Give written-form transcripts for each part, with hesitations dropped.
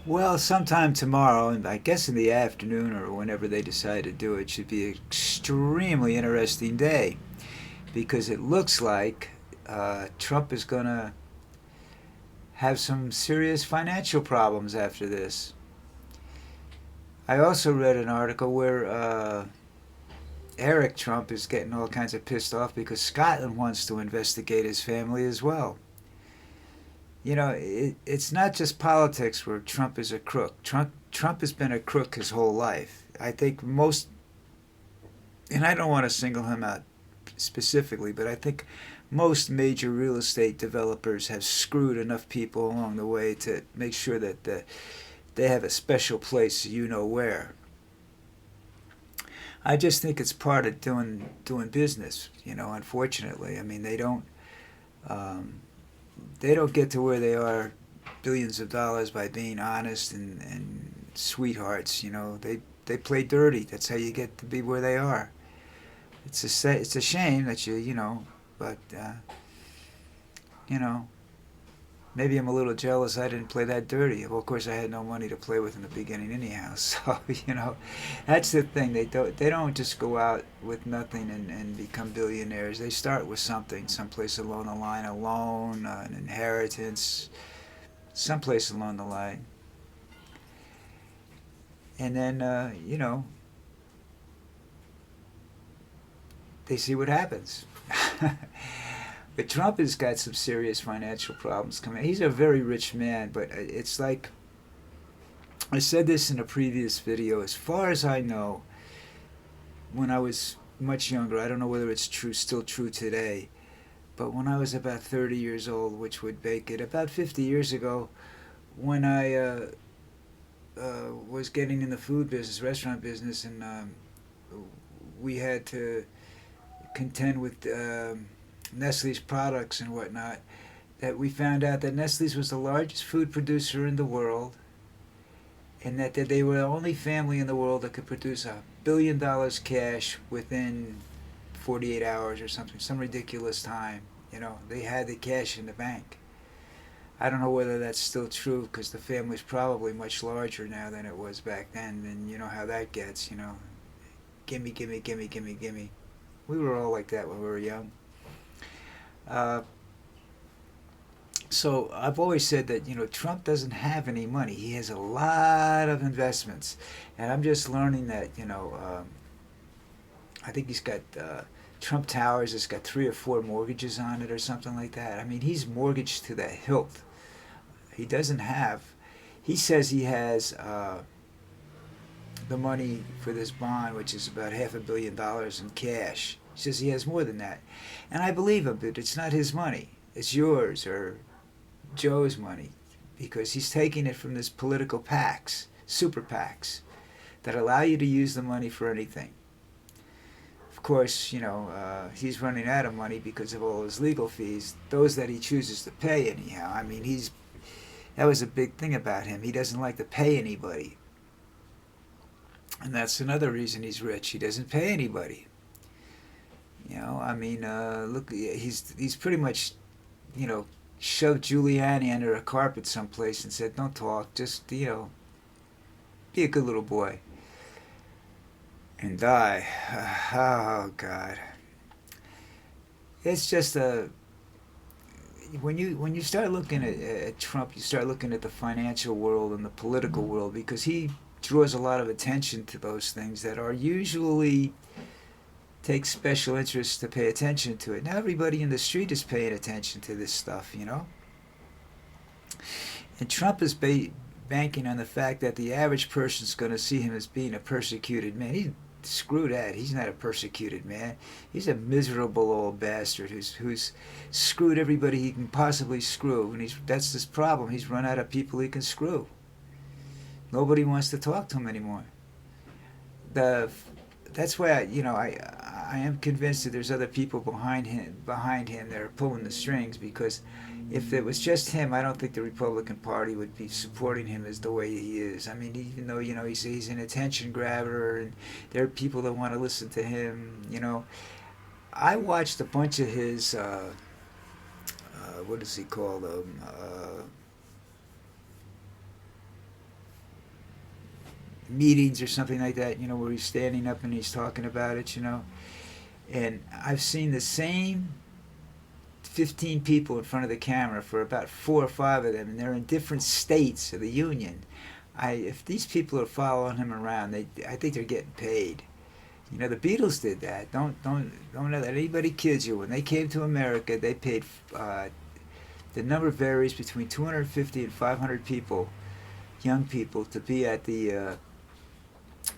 Well, sometime tomorrow, and I guess in the afternoon or whenever they decide to do it, should be an extremely interesting day because it looks like Trump is going to have some serious financial problems after this. I also read an article where Eric Trump is getting all kinds of pissed off because Scotland wants to investigate his family as well. It's not just politics where Trump is a crook. Trump has been a crook his whole life. I think most, and I don't want to single him out specifically, but I think most major real estate developers have screwed enough people along the way to make sure that they have a special place you know where. I just think it's part of doing business. Unfortunately, I mean um, they don't get to where they are billions of dollars by being honest and sweethearts. They play dirty. That's how you get to be where they are. It's a shame that but you know, maybe I'm a little jealous I didn't play that dirty. Well, of course, I had no money to play with in the beginning, anyhow. So that's the thing. They don't just go out with nothing and become billionaires. They start with something, someplace along the line, a loan, an inheritance, someplace along the line, and then they see what happens. But Trump has got some serious financial problems coming. He's a very rich man, but it's like I said this in a previous video. As far as I know, when I was much younger, I don't know whether it's still true today, but when I was about 30 years old, which would make it about 50 years ago, when I was getting in the food business, restaurant business, and we had to contend with Nestle's products and whatnot, that we found out that Nestle's was the largest food producer in the world, and that they were the only family in the world that could produce $1 billion cash within 48 hours or something, some ridiculous time. They had the cash in the bank. I don't know whether that's still true because the family's probably much larger now than it was back then. And you know how that gets. Gimme, gimme, gimme, gimme, gimme. We were all like that when we were young. Uh, so I've always said that Trump doesn't have any money. He has a lot of investments, and I'm just learning that I think he's got Trump Towers has got 3 or 4 mortgages on it or something like that. I mean, he's mortgaged to the hilt. He doesn't have. He says he has the money for this bond, which is about $500 million in cash. He says he has more than that, and I believe him. But it's not his money. It's yours or Joe's money, because he's taking it from this political PACs, super PACs, that allow you to use the money for anything. Of course, he's running out of money because of all his legal fees, those that he chooses to pay anyhow. I mean, that was a big thing about him. He doesn't like to pay anybody. And that's another reason he's rich. He doesn't pay anybody. I mean, look, he's pretty much, you know, shoved Giuliani under a carpet someplace and said, "Don't talk, just be a good little boy and die." Oh God, it's just a when you start looking at Trump, you start looking at the financial world and the political world, because he draws a lot of attention to those things that are usually take special interest to pay attention to it. Now everybody in the street is paying attention to this stuff. And Trump is banking on the fact that the average person's going to see him as being a persecuted man. Screw that. He's not a persecuted man. He's a miserable old bastard who's screwed everybody he can possibly screw, and that's his problem. He's run out of people he can screw. Nobody wants to talk to him anymore. The That's why I am convinced that there's other people behind him that are pulling the strings, because if it was just him, I don't think the Republican Party would be supporting him as the way he is. I mean, even though he's an attention grabber, and there are people that want to listen to him. I watched a bunch of his what does he call them? meetings or something like that, where he's standing up and he's talking about it, and I've seen the same 15 people in front of the camera for about 4 or 5 of them, and they're in different states of the union. If these people are following him around, I think they're getting paid. The Beatles did that. Don't let anybody kid you. When they came to America, they paid. The number varies between 250 and 500 people, young people, to be at the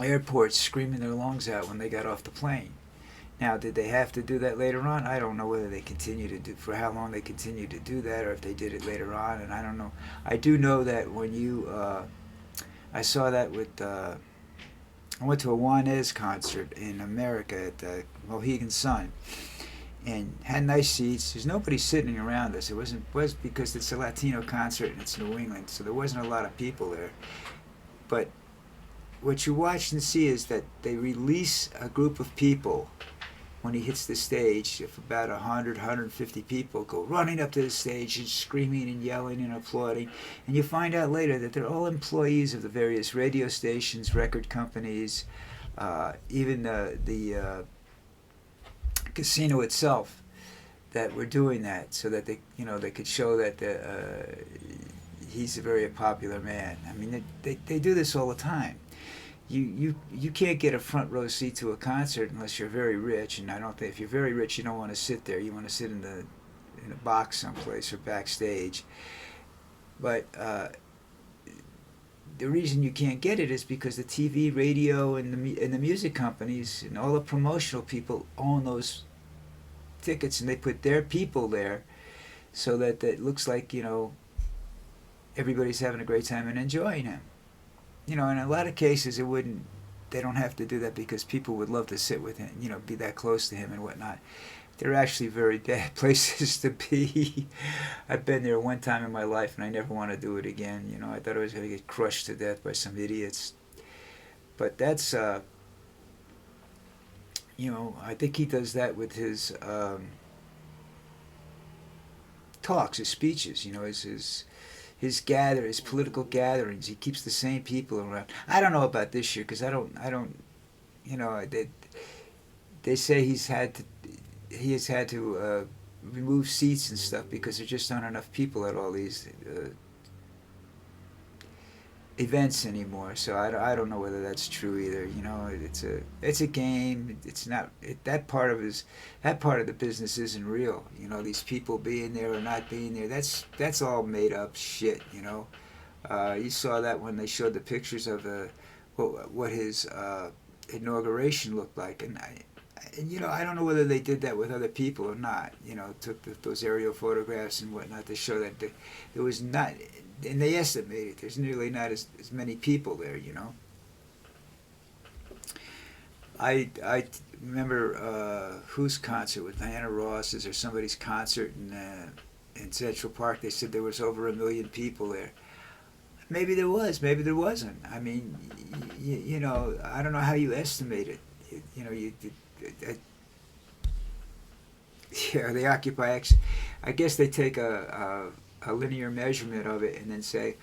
airport screaming their lungs out when they got off the plane. Now, did they have to do that later on? I don't know whether they continue to do, for how long they continue to do that, or if they did it later on, and I don't know. I do know that when I saw that with, I went to a Juanes concert in America at the Mohegan Sun, and had nice seats. There's nobody sitting around us. It was because it's a Latino concert and it's New England, so there wasn't a lot of people there. But what you watch and see is that they release a group of people when he hits the stage. If about 100, 150 people go running up to the stage and screaming and yelling and applauding, and you find out later that they're all employees of the various radio stations, record companies, even the casino itself, that were doing that so that they could show that he's a very popular man. I mean, they do this all the time. You can't get a front row seat to a concert unless you're very rich, and I don't think if you're very rich you don't want to sit there. You want to sit in a box someplace or backstage. But the reason you can't get it is because the TV, radio, and the music companies and all the promotional people own those tickets, and they put their people there so that it looks like everybody's having a great time and enjoying him. In a lot of cases, they don't have to do that because people would love to sit with him, be that close to him and whatnot. They're actually very bad places to be. I've been there one time in my life and I never want to do it again. I thought I was going to get crushed to death by some idiots. But that's, I think he does that with his talks, his speeches, his political gatherings. He keeps the same people around. I don't know about this year because I don't, they say he has had to remove seats and stuff because there just aren't enough people at all these events anymore. So I don't know whether that's true either. It's a game. It's not that part of the business isn't real. These people being there or not being there. That's all made up shit. You saw that when they showed the pictures of what his inauguration looked like, and I don't know whether they did that with other people or not. Took those aerial photographs and whatnot to show that there was not. And they estimated there's nearly not as many people there, I remember whose concert with Diana Ross's or somebody's concert in Central Park. They said there was over 1 million people there. Maybe there was, maybe there wasn't. I mean, I don't know how you estimate it. They occupy. I guess they take a linear measurement of it and then say,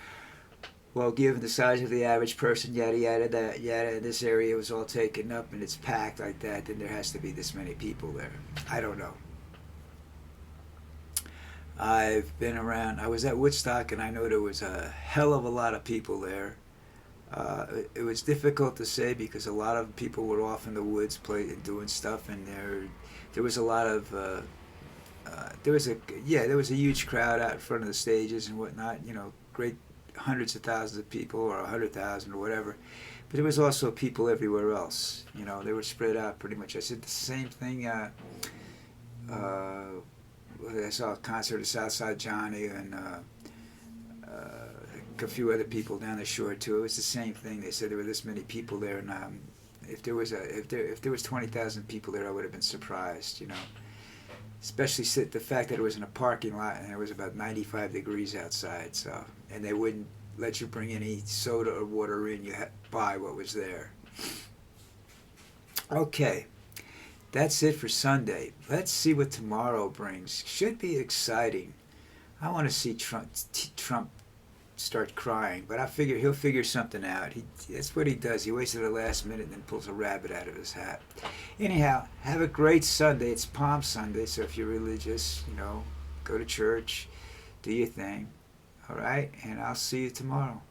well, given the size of the average person, yada yada yada, this area was all taken up and it's packed like that, then there has to be this many people there. I don't know. I've been around. I was at Woodstock and I know there was a hell of a lot of people there. It was difficult to say because a lot of people were off in the woods doing stuff, and there was a lot of there was a huge crowd out in front of the stages and whatnot. Great hundreds of thousands of people or 100,000 or whatever. But there was also people everywhere else. They were spread out pretty much. I said the same thing. I saw a concert at Southside Johnny and a few other people down the shore too. It was the same thing. They said there were this many people there, and if there was 20,000 people there, I would have been surprised. Especially the fact that it was in a parking lot and it was about 95 degrees outside. So, and they wouldn't let you bring any soda or water in. You had to buy what was there. Okay, that's it for Sunday. Let's see what tomorrow brings. Should be exciting. I want to see Trump start crying. But I figure he'll figure something out. That's what he does. He waits to the last minute and then pulls a rabbit out of his hat. Anyhow, have a great Sunday. It's Palm Sunday, so if you're religious, go to church, do your thing. All right? And I'll see you tomorrow.